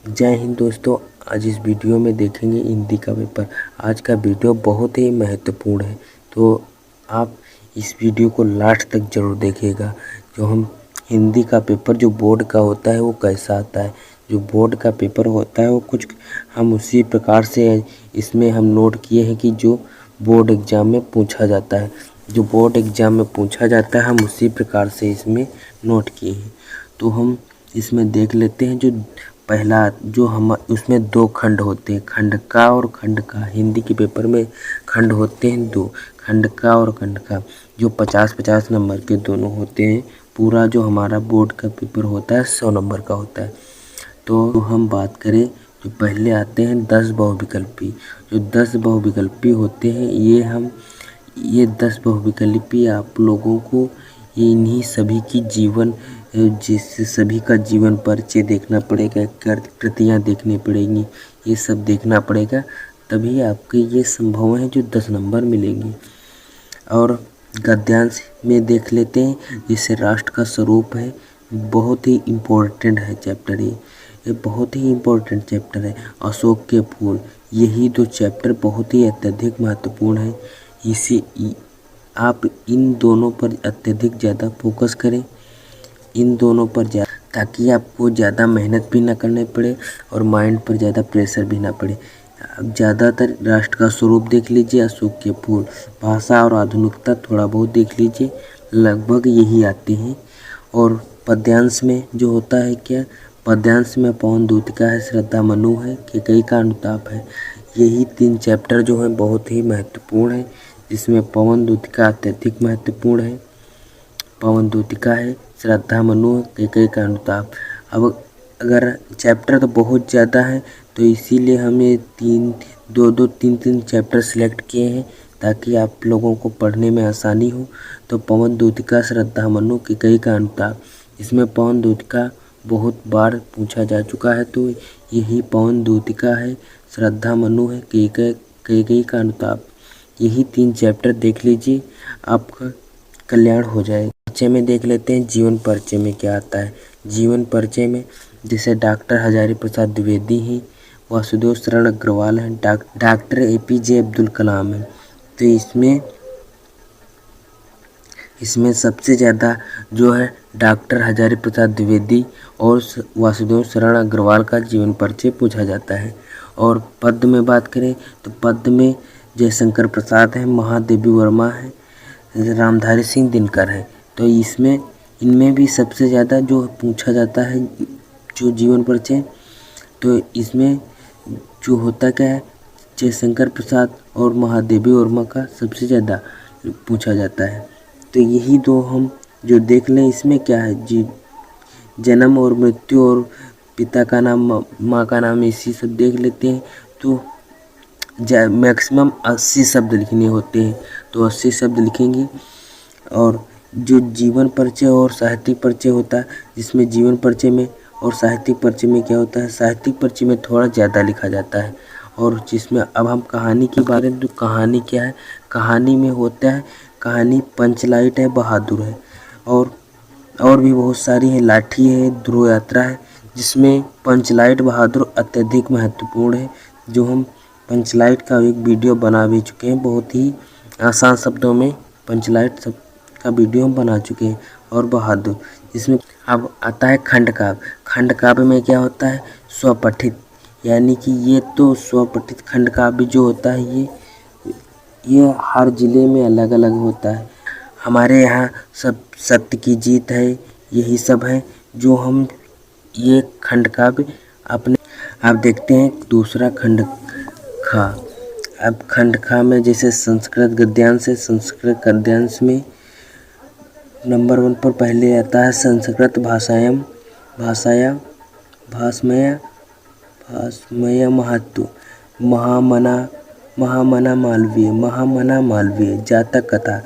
जय हिंद दोस्तों। आज इस वीडियो में देखेंगे हिंदी का पेपर। आज का वीडियो बहुत ही महत्वपूर्ण है, तो आप इस वीडियो को लास्ट तक ज़रूर देखिएगा। जो हम हिंदी का पेपर जो बोर्ड का होता है वो कैसा आता है, जो बोर्ड का पेपर होता है वो कुछ हम उसी प्रकार से इसमें हम नोट किए हैं कि जो बोर्ड एग्ज़ाम में पूछा जाता है, जो बोर्ड एग्ज़ाम में पूछा जाता है हम उसी प्रकार से इसमें नोट किए हैं। तो हम इसमें देख लेते हैं। जो पहला जो हम उसमें दो खंड होते हैं, खंड का और खंड का। हिंदी के पेपर में खंड होते हैं दो, खंड का और खंड का, जो 50-50 नंबर के दोनों होते हैं। पूरा जो हमारा बोर्ड का पेपर होता है 100 नंबर का होता है। तो हम बात करें, जो पहले आते हैं 10 बहुविकल्पी। जो 10 बहुविकल्पी होते हैं ये 10 बहुविकल्पी आप लोगों को इन्हीं सभी की जीवन जिससे सभी का जीवन परिचय देखना पड़ेगा, कृतियाँ देखनी पड़ेंगी, ये सब देखना पड़ेगा, तभी आपके ये संभव है जो 10 नंबर मिलेंगे। और गद्यांश में देख लेते हैं, जिससे राष्ट्र का स्वरूप है। बहुत ही इम्पोर्टेंट है चैप्टर ये बहुत ही इम्पोर्टेंट चैप्टर है। अशोक के फूल, यही दो चैप्टर बहुत ही अत्यधिक महत्वपूर्ण है। आप इन दोनों पर अत्यधिक ज़्यादा फोकस करें, इन दोनों पर ताकि आपको ज़्यादा मेहनत भी ना करनी पड़े और माइंड पर ज़्यादा प्रेशर भी ना पड़े। अब ज़्यादातर राष्ट्र का स्वरूप देख लीजिए, अशोक के फूल, भाषा और आधुनिकता थोड़ा बहुत देख लीजिए, लगभग यही आते हैं। और पद्यांश में जो होता है क्या, पद्यांश में पवन दूतिका है, श्रद्धा मनु है, केकई का अनुताप है। यही 3 चैप्टर जो हैं बहुत ही महत्वपूर्ण है, जिसमें पवन दूतिका अत्यधिक महत्वपूर्ण है। पवन दूतिका है, श्रद्धा मनु है, केकई का अनुताप। अब अगर चैप्टर तो बहुत ज़्यादा है, तो इसीलिए हमें 3 चैप्टर सिलेक्ट किए हैं ताकि आप लोगों को पढ़ने में आसानी हो। तो पवन दूतिका, श्रद्धा मनु, केकई का अनुताप। इसमें पवन दूतिका बहुत बार पूछा जा चुका है, तो यही पवन दूतिका है, श्रद्धा मनु है, केकई का अनुताप। यही 3 चैप्टर देख लीजिए, आपका कल्याण हो जाएगा। परिचय में देख लेते हैं, जीवन परिचय में क्या आता है। जीवन परिचय में जैसे डॉक्टर हजारी प्रसाद द्विवेदी हैं, वासुदेव शरण अग्रवाल हैं, डॉक्टर APJ अब्दुल कलाम हैं। तो इसमें सबसे ज़्यादा जो है डॉक्टर हजारी प्रसाद द्विवेदी और वासुदेव शरण अग्रवाल का जीवन परिचय पूछा जाता है। और पद में बात करें तो पद में जयशंकर प्रसाद हैं, महादेवी वर्मा है, रामधारी सिंह दिनकर है। तो इनमें भी सबसे ज़्यादा जो पूछा जाता है जो जीवन परिचय, तो इसमें जो होता क्या है, जयशंकर प्रसाद और महादेवी वर्मा का सबसे ज़्यादा पूछा जाता है। तो यही दो हम जो देख लें, इसमें क्या है जी, जन्म और मृत्यु और पिता का नाम, माँ का नाम, इसी सब देख लेते हैं। तो मैक्सिमम 80 शब्द लिखने होते हैं, तो 80 शब्द लिखेंगे। और जो जीवन परिचय और साहित्यिक परिचय होता है, जिसमें जीवन परिचय में और साहित्यिक परिचय में क्या होता है, साहित्यिक परिचय में थोड़ा ज़्यादा लिखा जाता है। और जिसमें अब हम कहानी की बात करें तो कहानी क्या है, कहानी में होता है, कहानी पंचलाइट है, बहादुर है, और भी बहुत सारी है, लाठी है, ध्रुव यात्रा है। जिसमें पंचलाइट बहादुर अत्यधिक महत्वपूर्ण है, जो हम पंचलाइट का एक वीडियो बना भी चुके हैं, बहुत ही आसान शब्दों में पंचलाइट सब का वीडियो हम बना चुके हैं। और बहादुर, इसमें अब आता है खंड काव्य। खंड काव्य में क्या होता है, स्वपठित, यानी कि ये तो स्वपठित खंड काव्य जो होता है ये हर ज़िले में अलग अलग होता है। हमारे यहाँ सब सत्य की जीत है, यही सब है जो हम ये खंड काव्य अपने आप देखते हैं। दूसरा खंड खा। अब खंड खा में जैसे संस्कृत गद्यांश है, संस्कृत गद्यांश में नंबर 1 पर पहले आता है संस्कृत भाषाया भाषमय महत्व, महामना मालवीय, जातक कथा।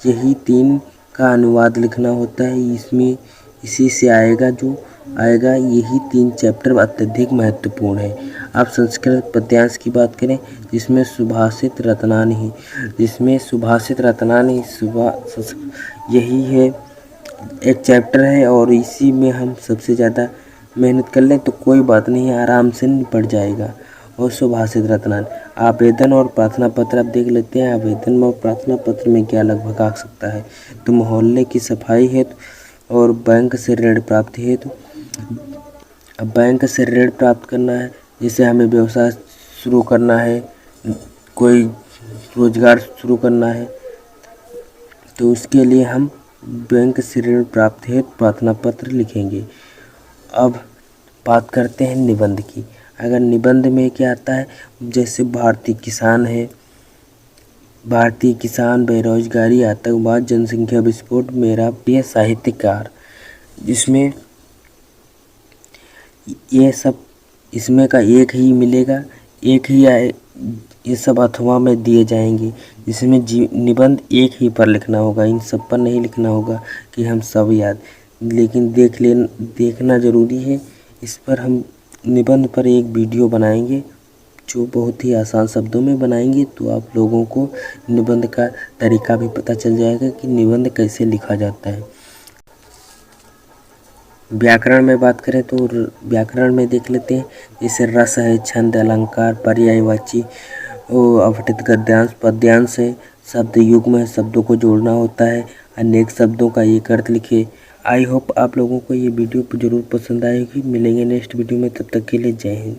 यही 3 का अनुवाद लिखना होता है। इसमें इसी से आएगा यही 3 चैप्टर अत्यधिक महत्वपूर्ण है। अब संस्कृत पद्यांश की बात करें, जिसमें सुभाषित रत्नानि, यही है एक चैप्टर है, और इसी में हम सबसे ज़्यादा मेहनत कर लें तो कोई बात नहीं, आराम से निपट जाएगा। और सुभाषित रत्नान, आवेदन और प्रार्थना पत्र आप देख लेते हैं। आवेदन और प्रार्थना पत्र में क्या लगभग आ सकता है, तो मोहल्ले की सफाई हेतु और बैंक से ऋण प्राप्ति हेतु। अब बैंक से ऋण प्राप्त करना है, जैसे हमें व्यवसाय शुरू करना है, कोई रोजगार शुरू करना है, तो उसके लिए हम बैंक से ऋण प्राप्त हेतु प्रार्थना पत्र लिखेंगे। अब बात करते हैं निबंध की। अगर निबंध में क्या आता है, जैसे भारतीय किसान है, भारतीय किसान, बेरोजगारी, आतंकवाद, जनसंख्या विस्फोट, मेरा प्रिय साहित्यकार, जिसमें ये सब इसमें का एक ही मिलेगा, एक ही आए, ये सब अथवा में दिए जाएंगे, जिसमें निबंध एक ही पर लिखना होगा, इन सब पर नहीं लिखना होगा कि हम सब याद, लेकिन देखना ज़रूरी है। इस पर हम निबंध पर एक वीडियो बनाएंगे जो बहुत ही आसान शब्दों में बनाएंगे, तो आप लोगों को निबंध का तरीका भी पता चल जाएगा कि निबंध कैसे लिखा जाता है। व्याकरण में बात करें तो व्याकरण में देख लेते हैं, जैसे रस है, छंद, अलंकार, पर्यायवाची, अपठित गद्यांश, पद्यांश है, शब्द युग्म है, शब्दों को जोड़ना होता है, अनेक शब्दों का एक अर्थ लिखे। आई होप आप लोगों को ये वीडियो ज़रूर पसंद आएगी। मिलेंगे नेक्स्ट वीडियो में, तब तक के लिए जय हिंद।